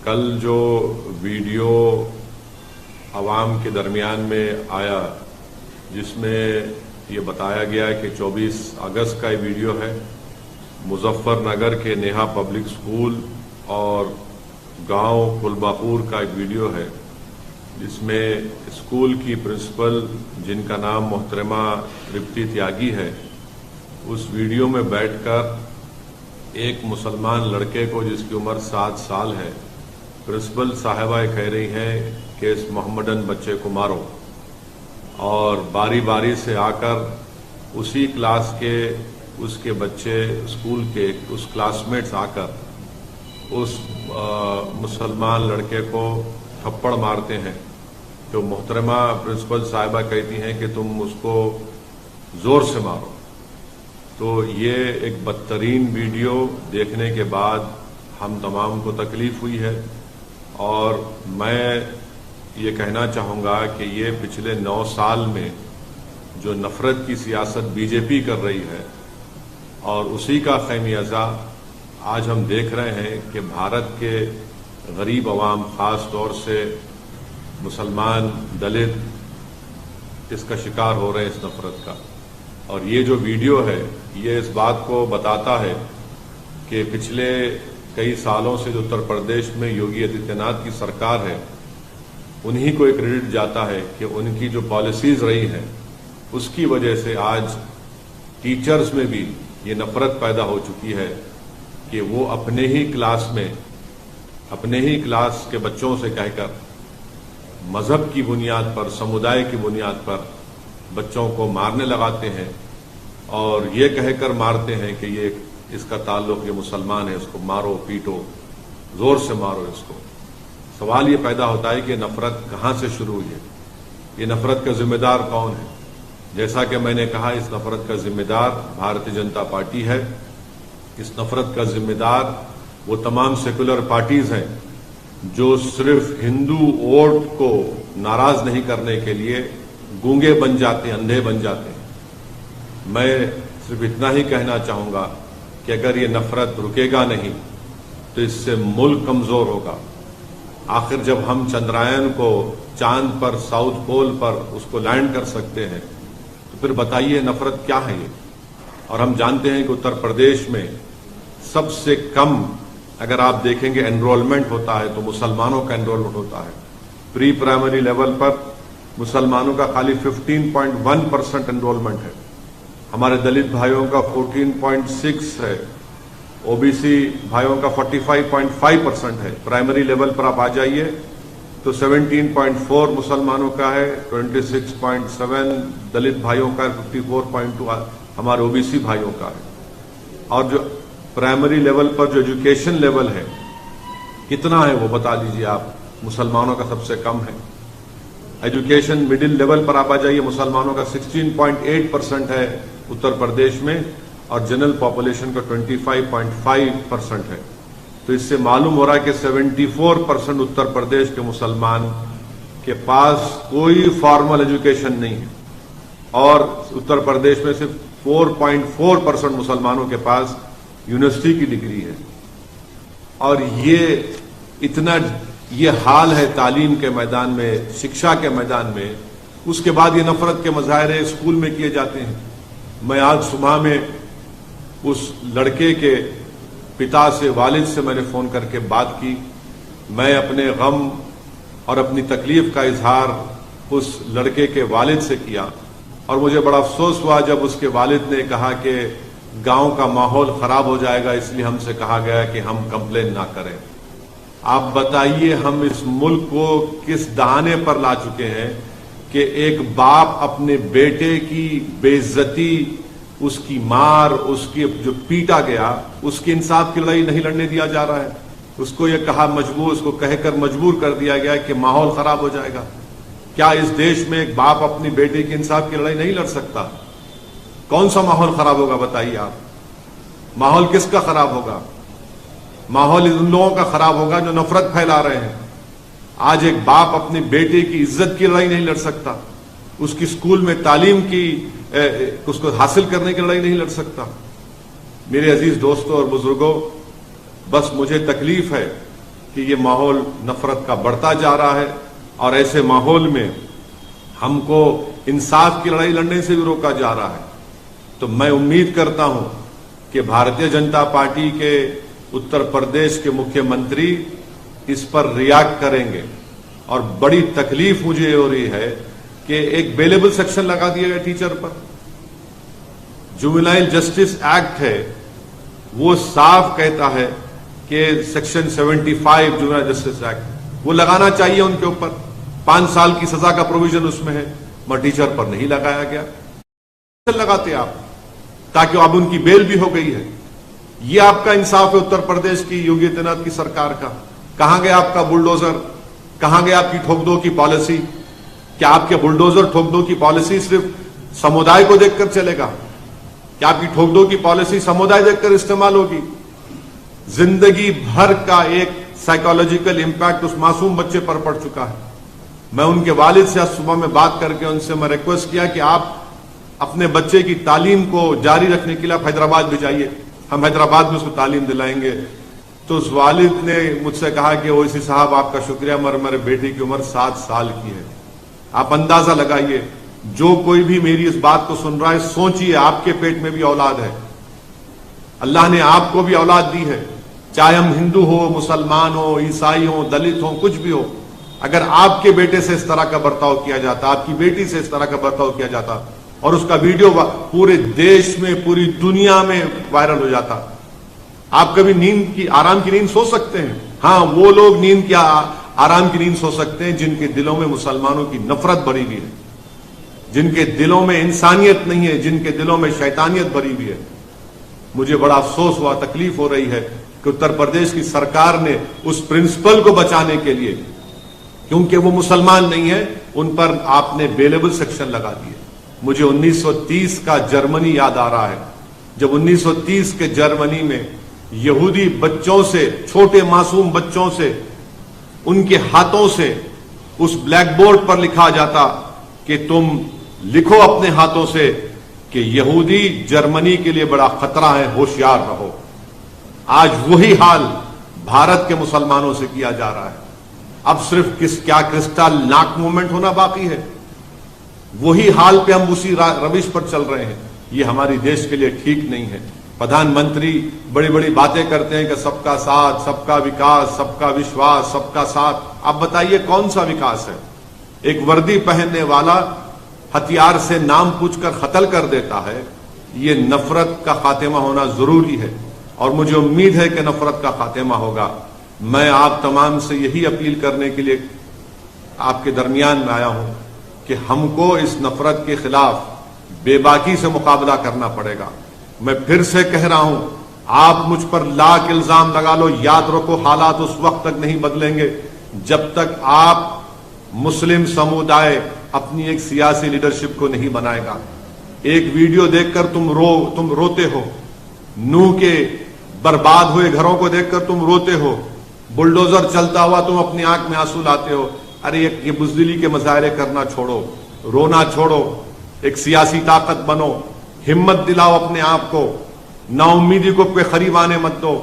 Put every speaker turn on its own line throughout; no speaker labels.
کل جو ویڈیو عوام کے درمیان میں آیا جس میں یہ بتایا گیا کہ 24 اگست کا یہ ویڈیو ہے، مظفر نگر کے نیہا پبلک سکول اور گاؤں کلباپور کا ایک ویڈیو ہے جس میں اسکول کی پرنسپل جن کا نام محترمہ رپتی تیاگی ہے، اس ویڈیو میں بیٹھ کر ایک مسلمان لڑکے کو جس کی عمر 7 سال ہے، پرنسپل صاحبہ کہہ رہی ہیں کہ اس محمدن بچے کو مارو، اور باری باری سے آ کر اسی کلاس کے اس کے بچے اسکول کے اس کلاس میٹس آ کر اس مسلمان لڑکے کو تھپڑ مارتے ہیں۔ تو محترمہ پرنسپل صاحبہ کہتی ہیں کہ تم اس کو زور سے مارو۔ تو یہ ایک بدترین ویڈیو دیکھنے کے بعد ہم تمام کو تکلیف ہوئی ہے، اور میں یہ کہنا چاہوں گا کہ یہ پچھلے 9 سال میں جو نفرت کی سیاست بی جے پی کر رہی ہے اور اسی کا خمیازہ آج ہم دیکھ رہے ہیں کہ بھارت کے غریب عوام، خاص طور سے مسلمان، دلت اس کا شکار ہو رہے ہیں اس نفرت کا۔ اور یہ جو ویڈیو ہے یہ اس بات کو بتاتا ہے کہ پچھلے کئی سالوں سے جو اتر پردیش میں یوگی آدتیہ ناتھ کی سرکار ہے، انہی کو ایک کریڈٹ جاتا ہے کہ ان کی جو پالیسیز رہی ہیں اس کی وجہ سے آج ٹیچرز میں بھی یہ نفرت پیدا ہو چکی ہے کہ وہ اپنے ہی کلاس کے بچوں سے کہہ کر مذہب کی بنیاد پر، سمودائے کی بنیاد پر بچوں کو مارنے لگاتے ہیں، اور یہ کہہ کر مارتے ہیں کہ اس کا تعلق یہ مسلمان ہے، اس کو مارو پیٹو، زور سے مارو اس کو۔ سوال یہ پیدا ہوتا ہے کہ نفرت کہاں سے شروع ہوئی ہے، یہ نفرت کا ذمہ دار کون ہے؟ جیسا کہ میں نے کہا، اس نفرت کا ذمہ دار بھارتیہ جنتا پارٹی ہے۔ اس نفرت کا ذمہ دار وہ تمام سیکولر پارٹیز ہیں جو صرف ہندو ووٹ کو ناراض نہیں کرنے کے لیے گونگے بن جاتے ہیں، اندھے بن جاتے ہیں۔ میں صرف اتنا ہی کہنا چاہوں گا کہ اگر یہ نفرت رکے گا نہیں تو اس سے ملک کمزور ہوگا۔ آخر جب ہم چندرائن کو چاند پر، ساؤتھ پول پر اس کو لینڈ کر سکتے ہیں تو پھر بتائیے نفرت کیا ہے یہ؟ اور ہم جانتے ہیں کہ اتر پردیش میں سب سے کم اگر آپ دیکھیں گے انرولمنٹ ہوتا ہے تو مسلمانوں کا انرولمنٹ ہوتا ہے۔ پری پرائمری لیول پر مسلمانوں کا خالی 15.1% انرولمنٹ ہے، ہمارے دلت بھائیوں کا 14.6 ہے، او بی سی بھائیوں کا 45.5% ہے۔ پرائمری لیول پر آپ آ جائیے تو 17.4 مسلمانوں کا ہے، 26.7 دلت بھائیوں کا ہے، 54.2 ہمارے او بی سی بھائیوں کا ہے۔ اور جو پرائمری لیول پر جو ایجوکیشن لیول ہے کتنا ہے وہ بتا دیجیے آپ؟ مسلمانوں کا سب سے کم ہے۔ ایجوکیشن مڈل لیول پر آپ آ جائیے، مسلمانوں کا 16.8% ہے اتر پردیش میں، اور جنرل پاپولیشن کا 25.5% ہے۔ تو اس سے معلوم ہو رہا ہے کہ 74% اتر پردیش کے مسلمان کے پاس کوئی فارمل ایجوکیشن نہیں ہے، اور اتر پردیش میں صرف 4.4% مسلمانوں کے پاس یونیورسٹی کی ڈگری ہے۔ اور یہ حال ہے تعلیم کے میدان میں، شکشا کے میدان میں۔ اس کے بعد یہ نفرت کے مظاہرے اسکول میں کیے جاتے ہیں۔ میں آج صبح میں اس لڑکے کے پتا سے، والد سے میں نے فون کر کے بات کی۔ میں اپنے غم اور اپنی تکلیف کا اظہار اس لڑکے کے والد سے کیا، اور مجھے بڑا افسوس ہوا جب اس کے والد نے کہا کہ گاؤں کا ماحول خراب ہو جائے گا، اس لیے ہم سے کہا گیا کہ ہم کمپلین نہ کریں۔ آپ بتائیے ہم اس ملک کو کس دہانے پر لا چکے ہیں کہ ایک باپ اپنے بیٹے کی بے عزتی، اس کی مار، اس کی جو پیٹا گیا، اس کی انصاف کی لڑائی نہیں لڑنے دیا جا رہا ہے۔ اس کو یہ اس کو کہہ کر مجبور کر دیا گیا کہ ماحول خراب ہو جائے گا۔ کیا اس دیش میں ایک باپ اپنی بیٹے کی انصاف کی لڑائی نہیں لڑ سکتا؟ کون سا ماحول خراب ہوگا بتائیے آپ؟ ماحول کس کا خراب ہوگا؟ ماحول ان لوگوں کا خراب ہوگا جو نفرت پھیلا رہے ہیں۔ آج ایک باپ اپنی بیٹے کی عزت کی لڑائی نہیں لڑ سکتا، اس کی اسکول میں تعلیم کی اس کو حاصل کرنے کی لڑائی نہیں لڑ سکتا۔ میرے عزیز دوستوں اور بزرگوں، بس مجھے تکلیف ہے کہ یہ ماحول نفرت کا بڑھتا جا رہا ہے، اور ایسے ماحول میں ہم کو انصاف کی لڑائی لڑنے سے بھی روکا جا رہا ہے۔ تو میں امید کرتا ہوں کہ بھارتیہ جنتا پارٹی کے اتر پردیش کے مکھیہ منتری اس پر ریاکٹ کریں گے، اور بڑی تکلیف مجھے ہو رہی ہے کہ ایک بیلیبل سیکشن لگا دیا گیا ٹیچر پر۔ جوینائل جسٹس ایکٹ ہے، وہ صاف کہتا ہے کہ سیکشن 75 جوینائل جسٹس ایکٹ وہ لگانا چاہیے ان کے اوپر، 5 سال کی سزا کا پروویژن اس میں ہے، مگر ٹیچر پر نہیں لگایا گیا۔ لگاتے آپ تاکہ اب ان کی بیل بھی ہو گئی ہے۔ یہ آپ کا انصاف ہے اتر پردیش کی یوگی آدتیہ ناتھ کی سرکار کا؟ کہاں گیا آپ کا بلڈوزر؟ کہاں گیا آپ کی ٹھوک دو کی پالیسی؟ کیا آپ کے بلڈوزر ٹھوک دو کی پالیسی صرف سمودائے کو دیکھ کر چلے گا؟ کیا آپ کی ٹھوک دو کی پالیسی سمودائے دیکھ کر استعمال ہوگی؟ زندگی بھر کا ایک سائیکالوجیکل امپیکٹ اس معصوم بچے پر پڑ چکا ہے۔ میں ان کے والد سے آج صبح میں بات کر کے ان سے میں ریکویسٹ کیا کہ آپ اپنے بچے کی تعلیم کو جاری رکھنے کے لیے آپ حیدرآباد بھی جائیے، ہم حیدرآباد میں اس کو تعلیم دلائیں گے۔ تو اس والد نے مجھ سے کہا کہ اویسی صاحب آپ کا شکریہ، مگر میرے بیٹی کی عمر 7 سال کی ہے۔ آپ اندازہ لگائیے، جو کوئی بھی میری اس بات کو سن رہا ہے، سوچئے آپ کے پیٹ میں بھی اولاد ہے، اللہ نے آپ کو بھی اولاد دی ہے، چاہے ہم ہندو ہو، مسلمان ہو، عیسائی ہو، دلت ہو، کچھ بھی ہو۔ اگر آپ کے بیٹے سے اس طرح کا برتاؤ کیا جاتا، آپ کی بیٹی سے اس طرح کا برتاؤ کیا جاتا، اور اس کا ویڈیو پورے دیش میں، پوری دنیا میں وائرل ہو جاتا، آپ کبھی نیند کی، آرام کی نیند سو سکتے ہیں؟ ہاں، وہ لوگ نیند کی، آرام کی نیند سو سکتے ہیں جن کے دلوں میں مسلمانوں کی نفرت بھری ہوئی ہے، جن کے دلوں میں انسانیت نہیں ہے، جن کے دلوں میں شیطانیت بھری ہوئی ہے۔ مجھے بڑا افسوس ہوا، تکلیف ہو رہی ہے کہ اتر پردیش کی سرکار نے اس پرنسپل کو بچانے کے لیے، کیونکہ وہ مسلمان نہیں ہے، ان پر آپ نے بیلیبل سیکشن لگا دیے۔ مجھے 1930 کا جرمنی یاد آ رہا ہے، جب 1930 کے جرمنی میں یہودی بچوں سے، چھوٹے معصوم بچوں سے، ان کے ہاتھوں سے اس بلیک بورڈ پر لکھا جاتا کہ تم لکھو اپنے ہاتھوں سے کہ یہودی جرمنی کے لیے بڑا خطرہ ہے، ہوشیار رہو۔ آج وہی حال بھارت کے مسلمانوں سے کیا جا رہا ہے۔ اب صرف کیا کرسٹل ناک موومنٹ ہونا باقی ہے؟ وہی حال پہ ہم اسی روش پر چل رہے ہیں۔ یہ ہماری دیش کے لیے ٹھیک نہیں ہے۔ پردھان منتری بڑی بڑی باتیں کرتے ہیں کہ سب کا ساتھ، سب کا وکاس، سب کا وشواس، سب کا ساتھ۔ اب بتائیے کون سا وکاس ہے؟ ایک وردی پہننے والا ہتھیار سے نام پوچھ کر قتل کر دیتا ہے۔ یہ نفرت کا خاتمہ ہونا ضروری ہے، اور مجھے امید ہے کہ نفرت کا خاتمہ ہوگا۔ میں آپ تمام سے یہی اپیل کرنے کے لیے آپ کے درمیان میں آیا ہوں کہ ہم کو اس نفرت کے خلاف بے باکی سے مقابلہ کرنا پڑے گا۔ میں پھر سے کہہ رہا ہوں، آپ مجھ پر لاکھ الزام لگا لو، یاد رکھو حالات اس وقت تک نہیں بدلیں گے جب تک آپ مسلم سمودائے اپنی ایک سیاسی لیڈرشپ کو نہیں بنائے گا۔ ایک ویڈیو دیکھ کر تم روتے ہو، نوح کے برباد ہوئے گھروں کو دیکھ کر تم روتے ہو، بلڈوزر چلتا ہوا تم اپنی آنکھ میں آنسو لاتے ہو۔ ارے یہ بزدلی کے مظاہرے کرنا چھوڑو، رونا چھوڑو، ایک سیاسی طاقت بنو، ہمت دلاؤ اپنے آپ کو، نا امیدی کو کوئی قریب آنے مت دو۔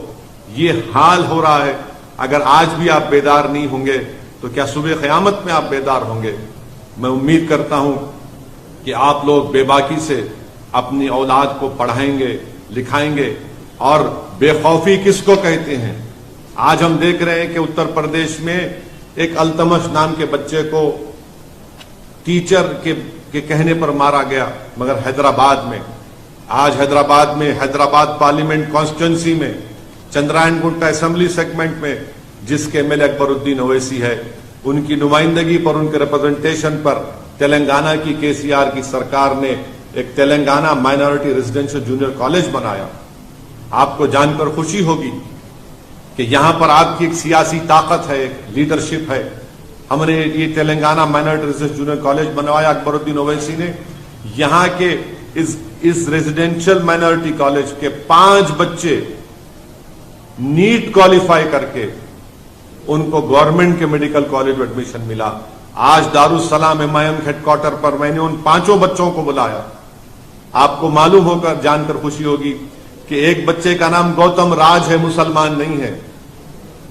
یہ حال ہو رہا ہے، اگر آج بھی آپ بیدار نہیں ہوں گے تو کیا صبح قیامت میں آپ بیدار ہوں گے؟ میں امید کرتا ہوں کہ آپ لوگ بے باکی سے اپنی اولاد کو پڑھائیں گے، لکھائیں گے۔ اور بے خوفی کس کو کہتے ہیں؟ آج ہم دیکھ رہے ہیں کہ اتر پردیش میں ایک التمش نام کے بچے کو ٹیچر کے کہنے پر مارا گیا، مگر حیدرآباد میں، آج حیدرآباد پارلیمنٹ کانسٹیٹوئنسی میں، چندرائن گنٹا اسمبلی سیگمنٹ میں، جس کے ایم ایل اے اکبر الدین اویسی ہے، ان کی نمائندگی پر، ان کے ریپرزنٹیشن پر تلنگانہ کی KCR کی سرکار نے ایک Telangana minority residential junior college بنایا۔ آپ کو جان کر خوشی ہوگی کہ یہاں پر آپ کی ایک سیاسی طاقت ہے، ایک لیڈرشپ ہے۔ ہم نے یہ Telangana minority residential junior college بنوایا اکبر الدین اویسی نے۔ یہاں کے اس ریزیڈینشل مائنورٹی کالج کے 5 بچے نیٹ کوالیفائی کر کے ان کو گورنمنٹ کے میڈیکل کالج میں ایڈمیشن ملا۔ آج دارالسلام MIM ہیڈ کوارٹر پر میں نے ان 5 بچوں کو بلایا۔ آپ کو معلوم ہو کر جان کر خوشی ہوگی کہ ایک بچے کا نام گوتم راج ہے، مسلمان نہیں ہے۔